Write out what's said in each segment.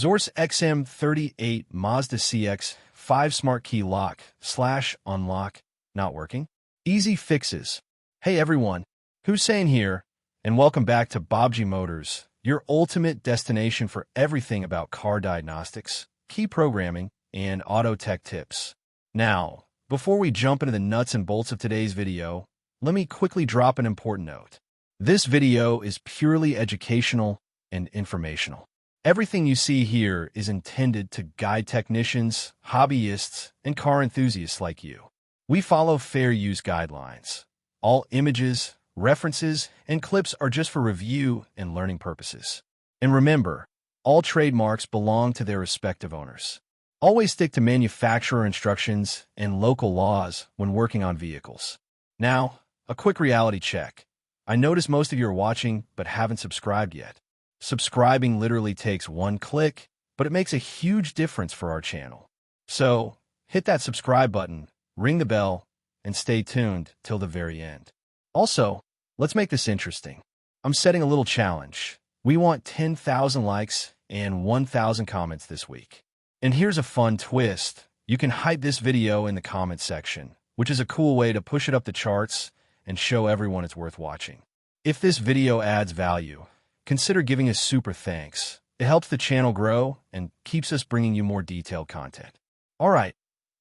Xhorse XM38 Mazda CX-5 Smart Key Lock/Unlock not working? Easy fixes. Hey everyone, Hussain here, and welcome back to Baabji Motors, your ultimate destination for everything about car diagnostics, key programming, and auto tech tips. Now, before we jump into the nuts and bolts of today's video, let me quickly drop an important note. This video is purely educational and informational. Everything you see here is intended to guide technicians, hobbyists, and car enthusiasts like you. We follow fair use guidelines. All images, references, and clips are just for review and learning purposes. And remember, all trademarks belong to their respective owners. Always stick to manufacturer instructions and local laws when working on vehicles. Now, a quick reality check. I notice most of you are watching but haven't subscribed yet. Subscribing literally takes one click, but it makes a huge difference for our channel. So, hit that subscribe button, ring the bell, and stay tuned till the very end. Also, let's make this interesting. I'm setting a little challenge. We want 10,000 likes and 1,000 comments this week. And here's a fun twist. You can hype this video in the comments section, which is a cool way to push it up the charts and show everyone it's worth watching. If this video adds value, consider giving us super thanks. It helps the channel grow and keeps us bringing you more detailed content. All right,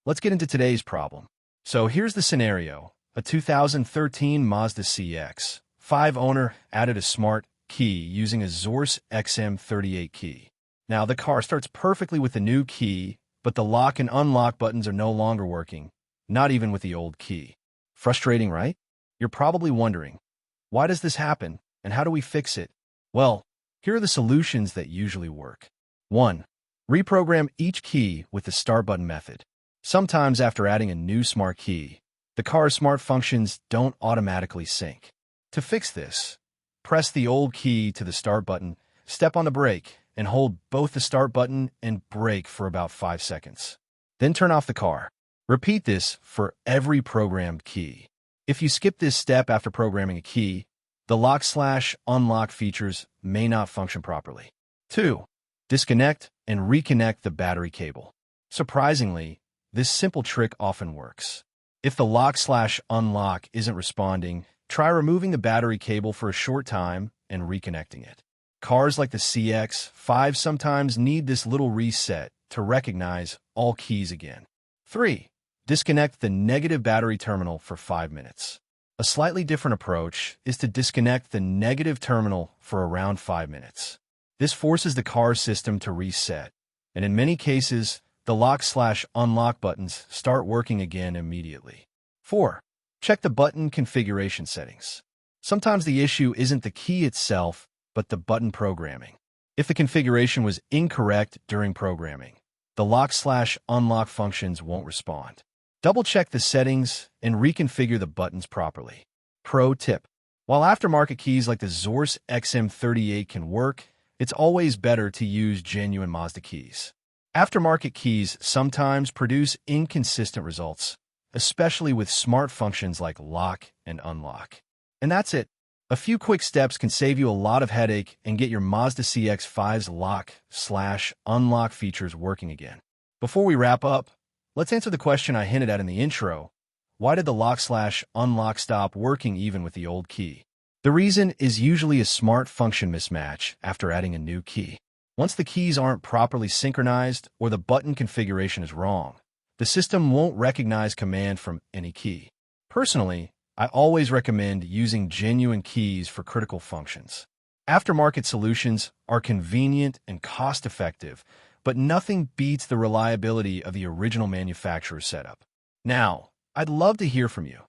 let's get into today's problem. So here's the scenario. A 2013 Mazda CX-5 owner added a smart key using a Xhorse XM38 key. Now, the car starts perfectly with the new key, but the lock and unlock buttons are no longer working, not even with the old key. Frustrating, right? You're probably wondering, why does this happen, and how do we fix it? Well, here are the solutions that usually work. 1. Reprogram each key with the start button method. Sometimes after adding a new smart key, the car's smart functions don't automatically sync. To fix this, press the old key to the start button, step on the brake, and hold both the start button and brake for about 5 seconds. Then turn off the car. Repeat this for every programmed key. If you skip this step after programming a key, the lock/unlock features may not function properly. 2. Disconnect and reconnect the battery cable. Surprisingly, this simple trick often works. If the lock/unlock isn't responding, try removing the battery cable for a short time and reconnecting it. Cars like the CX-5 sometimes need this little reset to recognize all keys again. 3. Disconnect the negative battery terminal for 5 minutes. A slightly different approach is to disconnect the negative terminal for around 5 minutes. This forces the car's system to reset, and in many cases, the lock/unlock buttons start working again immediately. 4. Check the button configuration settings. Sometimes the issue isn't the key itself, but the button programming. If the configuration was incorrect during programming, the lock/unlock functions won't respond. Double-check the settings and reconfigure the buttons properly. Pro tip: while aftermarket keys like the Xhorse XM38 can work, it's always better to use genuine Mazda keys. Aftermarket keys sometimes produce inconsistent results, especially with smart functions like lock and unlock. And that's it. A few quick steps can save you a lot of headache and get your Mazda CX-5's lock/unlock features working again. Before we wrap up, let's answer the question I hinted at in the intro. Why did the lock/unlock stop working even with the old key? The reason is usually a smart function mismatch after adding a new key. Once the keys aren't properly synchronized or the button configuration is wrong, the system won't recognize command from any key. Personally, I always recommend using genuine keys for critical functions. Aftermarket solutions are convenient and cost-effective, but nothing beats the reliability of the original manufacturer's setup. Now, I'd love to hear from you.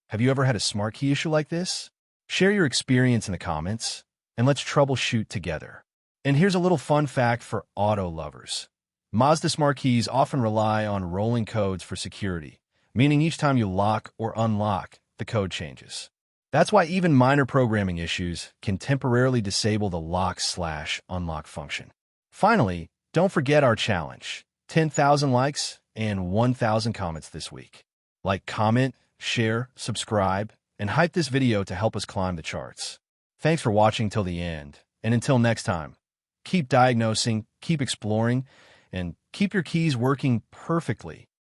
Have you ever had a smart key issue like this? Share your experience in the comments, and let's troubleshoot together. And here's a little fun fact for auto lovers. Mazda smart keys often rely on rolling codes for security, meaning each time you lock or unlock, the code changes. That's why even minor programming issues can temporarily disable the lock/unlock function. Finally, don't forget our challenge: 10,000 likes and 1,000 comments this week. Like, comment, share, subscribe, and hype this video to help us climb the charts. Thanks for watching till the end, and until next time, Keep diagnosing, keep exploring, and keep your keys working perfectly.